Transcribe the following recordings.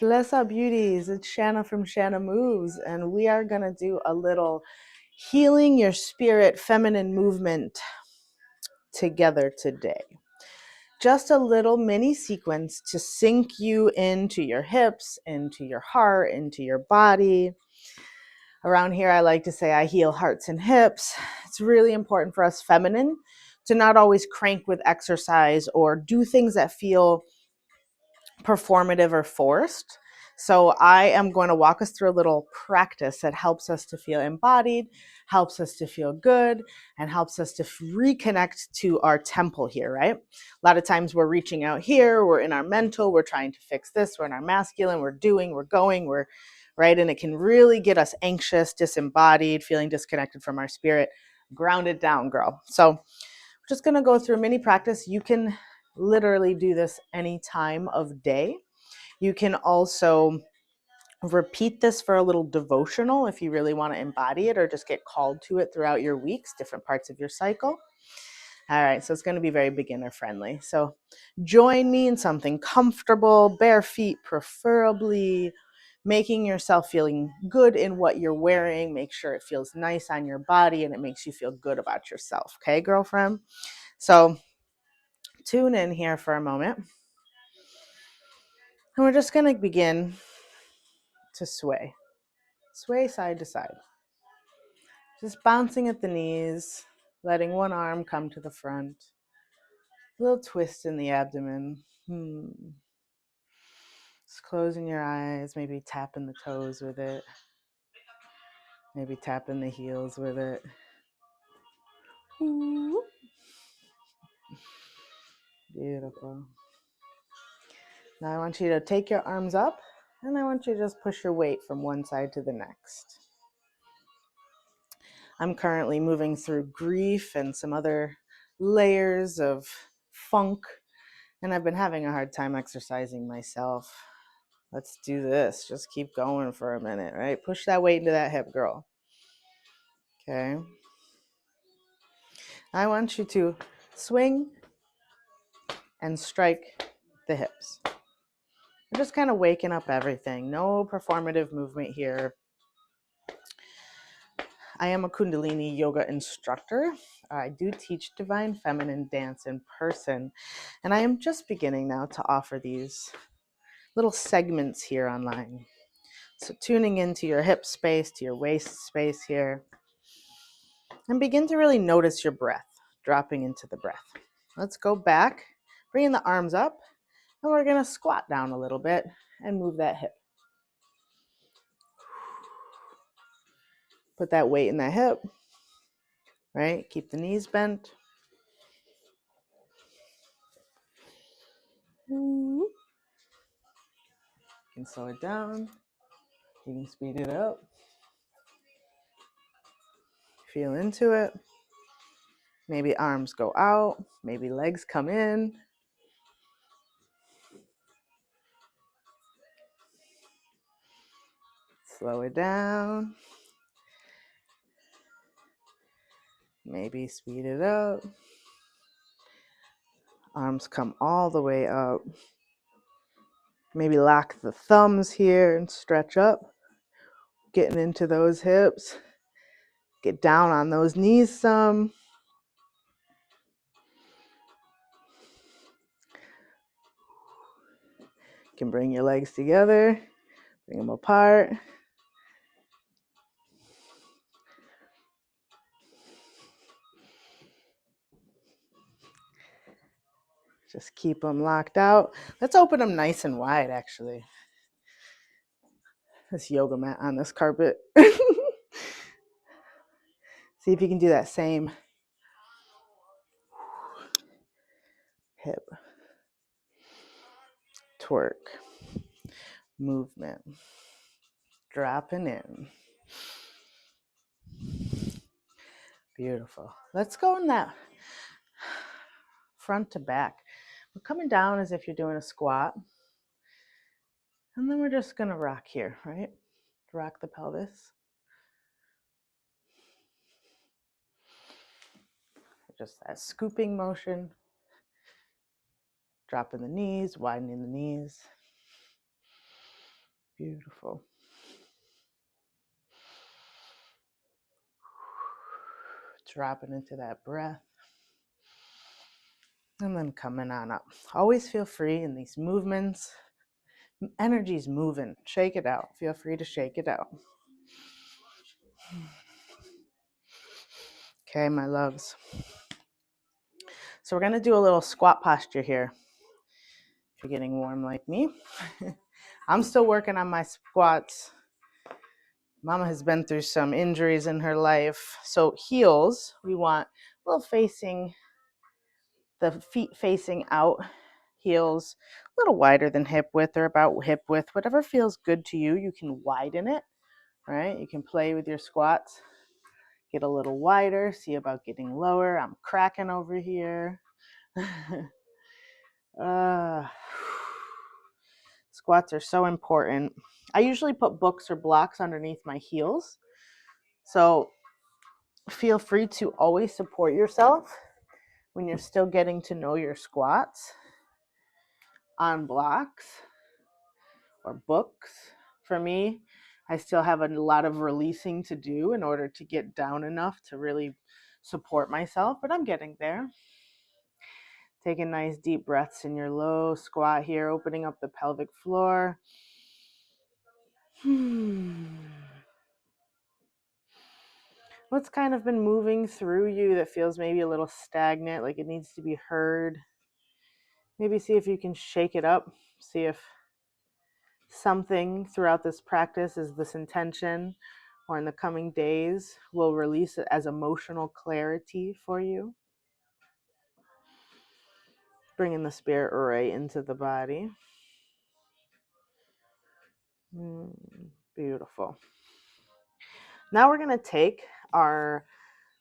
Bless up, beauties. It's Shanna from Shanna Moves, and we are going to do a little healing your spirit feminine movement together today. Just a little mini sequence to sink you into your hips, into your heart, into your body. Around here, I like to say I heal hearts and hips. It's really important for us feminine to not always crank with exercise or do things that feel performative or forced. So I am going to walk us through a little practice that helps us to feel embodied, helps us to feel good, and helps us to reconnect to our temple here, right? A lot of times we're reaching out here, we're in our mental, we're trying to fix this, we're in our masculine, we're doing, we're going, we're right. And it can really get us anxious, disembodied, feeling disconnected from our spirit. Ground it down, girl. So we're just going to go through a mini practice. You can literally do this any time of day. You can also repeat this for a little devotional if you really want to embody it or just get called to it throughout your weeks, different parts of your cycle. All right, so it's going to be very beginner friendly. So join me in something comfortable, bare feet preferably, making yourself feeling good in what you're wearing. Make sure it feels nice on your body and it makes you feel good about yourself. Okay, girlfriend? So tune in here for a moment. And we're just going to begin to sway side to side. Just bouncing at the knees, letting one arm come to the front. A little twist in the abdomen. Just closing your eyes, maybe tapping the toes with it. Maybe tapping the heels with it. Ooh. Beautiful. Now I want you to take your arms up and I want you to just push your weight from one side to the next. I'm currently moving through grief and some other layers of funk, and I've been having a hard time exercising myself. Let's do this. Just keep going for a minute, right? Push that weight into that hip, girl. Okay. I want you to swing and strike the hips. We're just kind of waking up everything. No performative movement here. I am a Kundalini yoga instructor. I do teach Divine Feminine dance in person, and I am just beginning now to offer these little segments here online. So tuning into your hip space, to your waist space here, and begin to really notice your breath, dropping into the breath. Let's go back, bringing the arms up, and we're gonna squat down a little bit and move that hip. Put that weight in that hip, right? Keep the knees bent. You can slow it down. You can speed it up. Feel into it. Maybe arms go out. Maybe legs come in. Slow it down. Maybe speed it up. Arms come all the way up. Maybe lock the thumbs here and stretch up. Getting into those hips. Get down on those knees some. You can bring your legs together. Bring them apart. Just keep them locked out. Let's open them nice and wide, actually. This yoga mat on this carpet. See if you can do that same hip twerk movement. Dropping in. Beautiful. Let's go in that front to back. We're coming down as if you're doing a squat. And then we're just going to rock here, right? Rock the pelvis. Just that scooping motion. Dropping the knees, widening the knees. Beautiful. Dropping into that breath. And then coming on up. Always feel free in these movements. Energy's moving. Shake it out. Feel free to shake it out. Okay, my loves. So we're going to do a little squat posture here. If you're getting warm like me. I'm still working on my squats. Mama has been through some injuries in her life. So heels, we want a little facing, the feet facing out, heels a little wider than hip width or about hip width, whatever feels good to you. You can widen it, right? You can play with your squats. Get a little wider, see about getting lower. I'm cracking over here. Squats are so important. I usually put books or blocks underneath my heels. So feel free to always support yourself when you're still getting to know your squats on blocks or books. For me, I still have a lot of releasing to do in order to get down enough to really support myself, but I'm getting there. Taking nice deep breaths in your low squat here, opening up the pelvic floor. What's kind of been moving through you that feels maybe a little stagnant, like it needs to be heard? Maybe see if you can shake it up. See if something throughout this practice is this intention, or in the coming days will release it as emotional clarity for you. Bringing the spirit right into the body. Beautiful. Now we're going to take our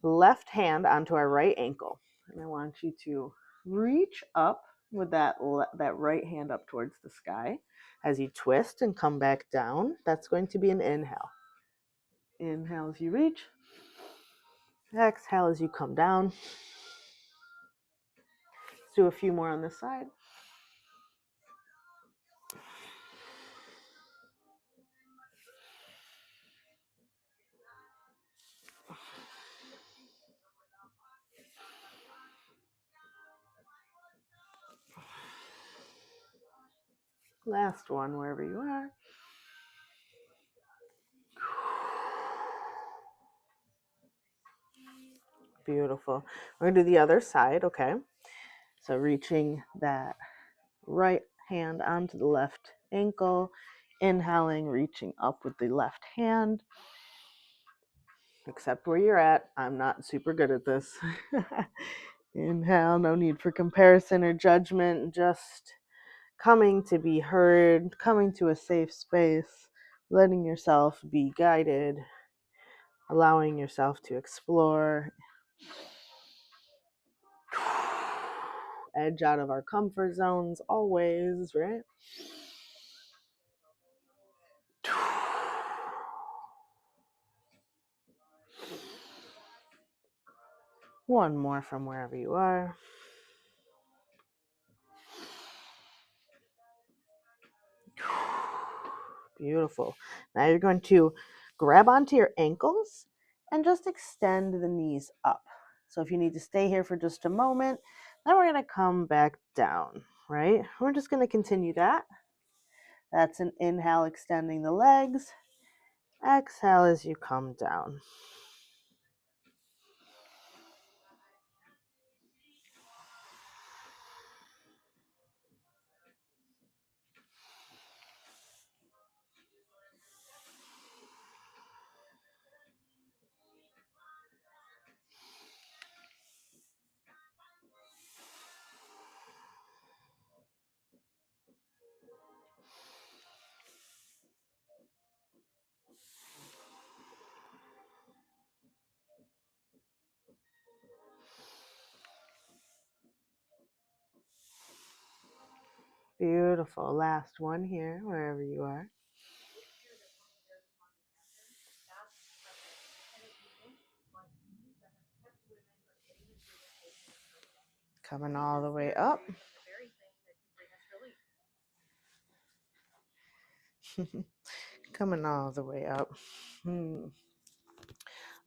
left hand onto our right ankle. And I want you to reach up with that right hand up towards the sky as you twist and come back down. That's going to be an inhale. Inhale as you reach. Exhale as you come down. Let's do a few more on this side. Last one, wherever you are. Beautiful. We're going to do the other side, okay? So reaching that right hand onto the left ankle, inhaling, reaching up with the left hand. Except where you're at, I'm not super good at this. Inhale, no need for comparison or judgment, just coming to be heard, coming to a safe space, letting yourself be guided, allowing yourself to explore, edge out of our comfort zones always, right? One more from wherever you are. Beautiful. Now you're going to grab onto your ankles and just extend the knees up. So if you need to stay here for just a moment, then we're going to come back down, right? We're just going to continue that. That's an inhale, extending the legs. Exhale as you come down. Beautiful. Last one here, wherever you are. Coming all the way up. Coming all the way up.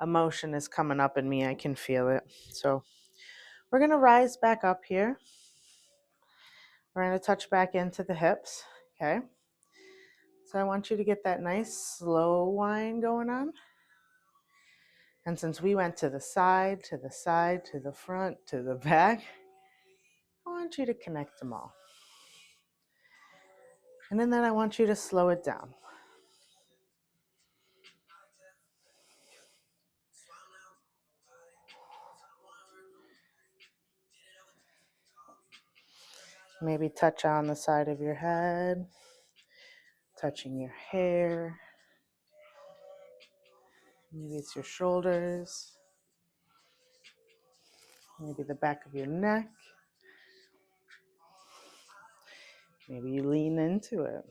Emotion is coming up in me. I can feel it. So we're going to rise back up here. We're going to touch back into the hips. Okay. So I want you to get that nice slow whine going on. And since we went to the side, to the side, to the front, to the back, I want you to connect them all. And then I want you to slow it down. Maybe touch on the side of your head, touching your hair. Maybe it's your shoulders. Maybe the back of your neck. Maybe you lean into it.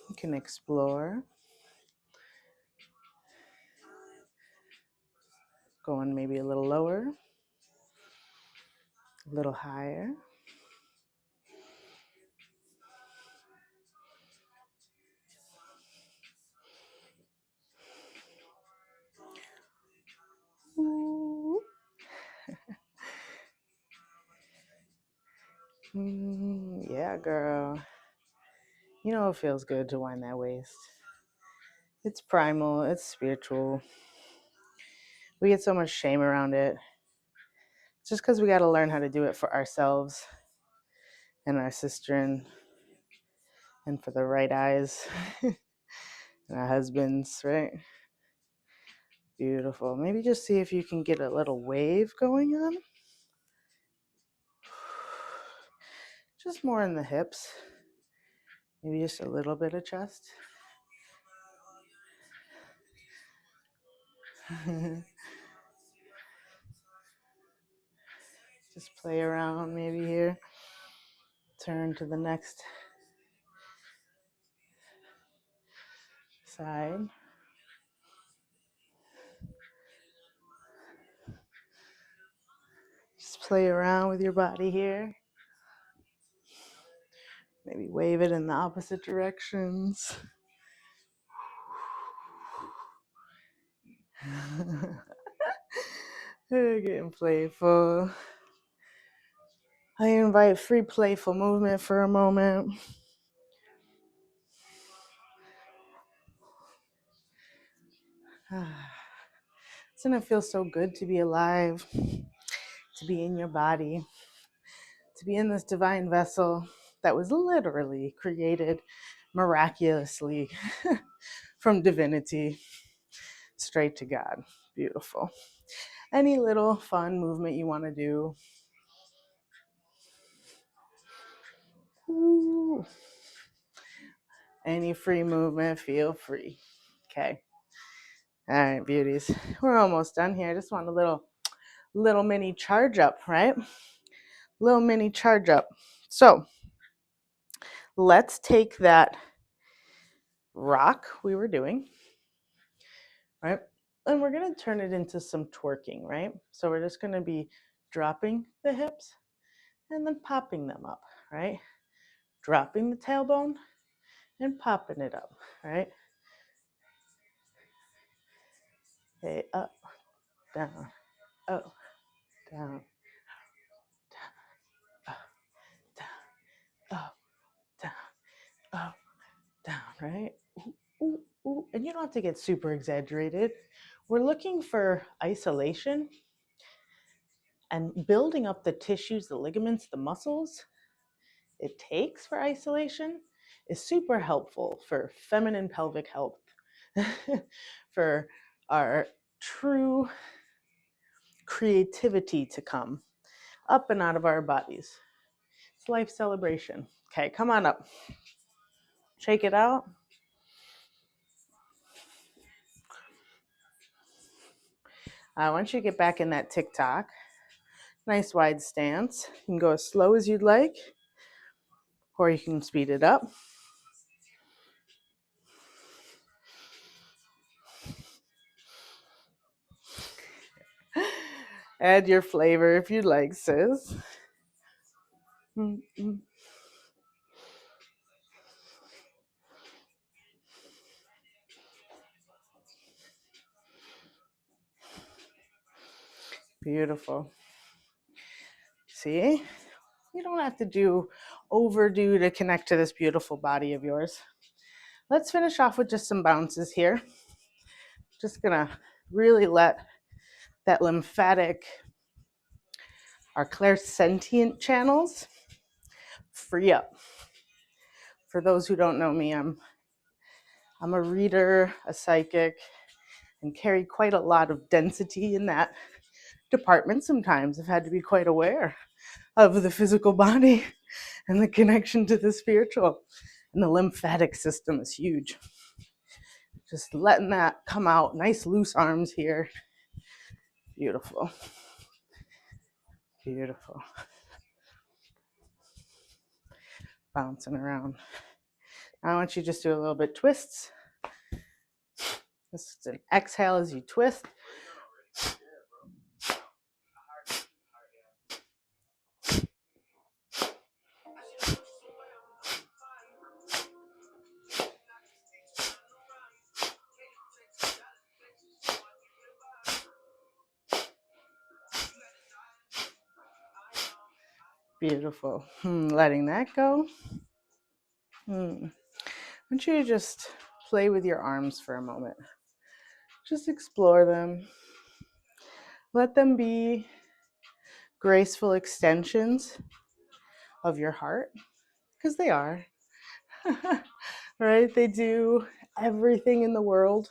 You can explore. Going maybe a little lower, a little higher. Ooh. Yeah, girl. You know it feels good to wind that waist. It's primal, it's spiritual. We get so much shame around it. It's just because we got to learn how to do it for ourselves and our sister and for the right eyes and our husbands, right? Beautiful. Maybe just see if you can get a little wave going on. Just more in the hips. Maybe just a little bit of chest. Just play around maybe here. Turn to the next side. Just play around with your body here. Maybe wave it in the opposite directions. Getting playful. I invite free playful movement for a moment. Doesn't it feel so good to be alive, to be in your body, to be in this divine vessel that was literally created miraculously from divinity straight to God? Beautiful. Any little fun movement you want to do. Ooh. Any free movement, feel free. Okay. All right, beauties. We're almost done here. I just want a little mini charge up, right? Little mini charge up. So let's take that rock we were doing, right? And we're going to turn it into some twerking, right? So we're just going to be dropping the hips and then popping them up, right? Dropping the tailbone and popping it up, right? Okay, up, down, up, down, down, up, down, up, down, up, down, right? Ooh, ooh. And you don't have to get super exaggerated. We're looking for isolation and building up the tissues, the ligaments, the muscles it takes for isolation is super helpful for feminine pelvic health, for our true creativity to come up and out of our bodies. It's life celebration. Okay, come on up. Shake it out. I want you to get back in that TikTok. Nice wide stance. You can go as slow as you'd like, or you can speed it up. Add your flavor if you'd like, sis. Mm-mm. Beautiful. See? You don't have to overdo to connect to this beautiful body of yours. Let's finish off with just some bounces here. Just gonna really let that lymphatic, our clairsentient channels free up. For those who don't know me, I'm a reader, a psychic, and carry quite a lot of density in that department. Sometimes I've had to be quite aware of the physical body and the connection to the spiritual. And the lymphatic system is huge. Just letting that come out. Nice loose arms here. Beautiful. Beautiful. Bouncing around. Now I want you to just do a little bit twists. This is an exhale as you twist. Beautiful. Letting that go. I want you to just play with your arms for a moment. Just explore them. Let them be graceful extensions of your heart, because they are. Right? They do everything in the world.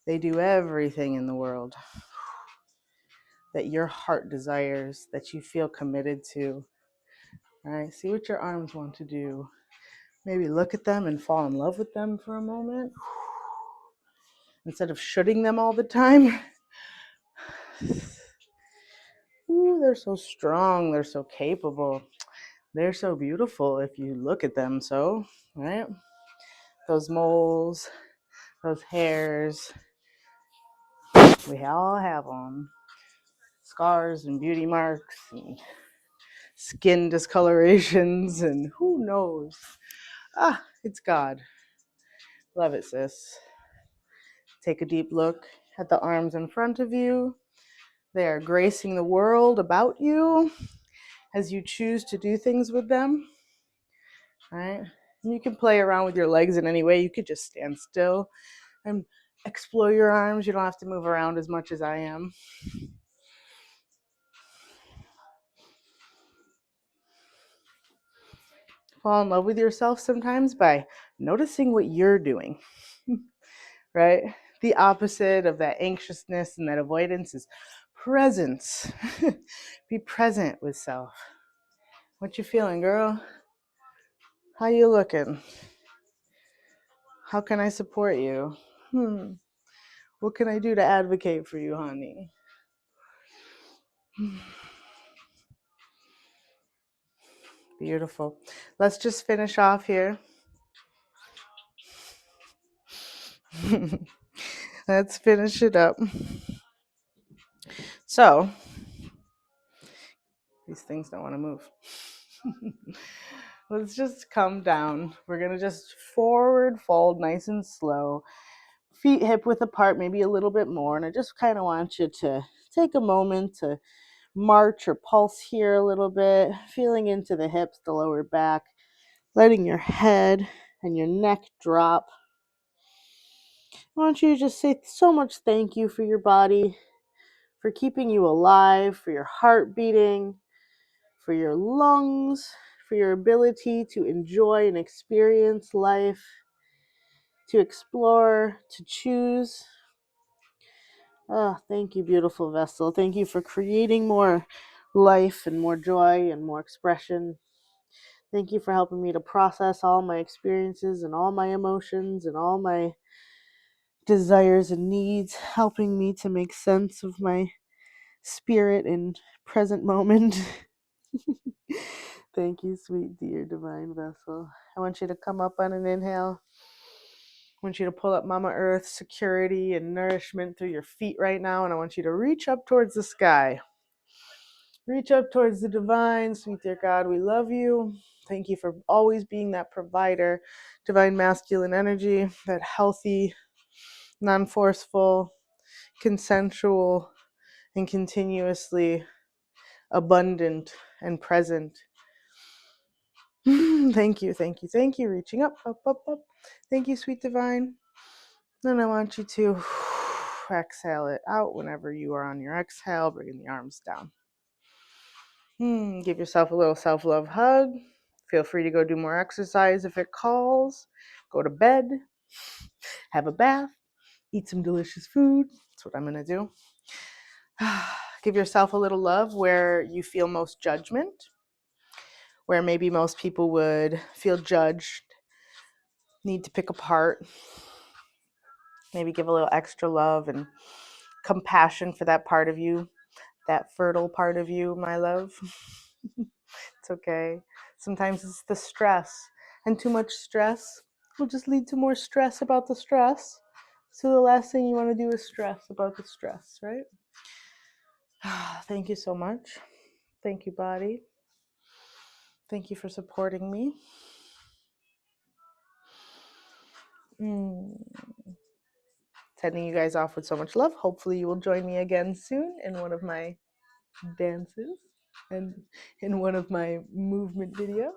They do everything in the world that your heart desires, that you feel committed to. All right? See what your arms want to do. Maybe look at them and fall in love with them for a moment. Instead of shooting them all the time. Ooh, they're so strong. They're so capable. They're so beautiful if you look at them so, right? Those moles, those hairs, we all have them. Scars and beauty marks and skin discolorations and who knows. It's God. Love it, sis. Take a deep look at the arms in front of you. They are gracing the world about you as you choose to do things with them. All right? And you can play around with your legs in any way. You could just stand still and explore your arms. You don't have to move around as much as I am. Fall in love with yourself sometimes by noticing what you're doing, right? The opposite of that anxiousness and that avoidance is presence. Be present with self. What you feeling, girl? How you looking? How can I support you? What can I do to advocate for you, honey? Beautiful. Let's just finish off here. Let's finish it up. So, these things don't want to move. Let's just come down. We're going to just forward fold nice and slow. Feet hip width apart, maybe a little bit more. And I just kind of want you to take a moment to march or pulse here a little bit, feeling into the hips, the lower back, letting your head and your neck drop. I want you to just say so much thank you for your body, for keeping you alive, for your heart beating, for your lungs, for your ability to enjoy and experience life, to explore, to choose. Oh, thank you, beautiful vessel. Thank you for creating more life and more joy and more expression. Thank you for helping me to process all my experiences and all my emotions and all my desires and needs, helping me to make sense of my spirit and present moment. Thank you, sweet dear divine vessel. I want you to come up on an inhale. I want you to pull up Mama Earth security and nourishment through your feet right now, and I want you to reach up towards the sky. Reach up towards the divine. Sweet dear God, we love you. Thank you for always being that provider, divine masculine energy, that healthy, non forceful, consensual, and continuously abundant and present. Thank you, thank you, thank you. Reaching up, up, up, up. Thank you, sweet divine. Then I want you to exhale it out whenever you are on your exhale, bringing the arms down. Give yourself a little self-love hug. Feel free to go do more exercise if it calls. Go to bed. Have a bath. Eat some delicious food. That's what I'm going to do. Give yourself a little love where you feel most judgment, where maybe most people would feel judged, need to pick apart. Maybe give a little extra love and compassion for that part of you, that fertile part of you, my love. It's okay. Sometimes it's the stress, and too much stress will just lead to more stress about the stress. So the last thing you want to do is stress about the stress, right? Thank you so much. Thank you, body. Thank you for supporting me. Sending you guys off with so much love. Hopefully you will join me again soon in one of my dances and in one of my movement videos.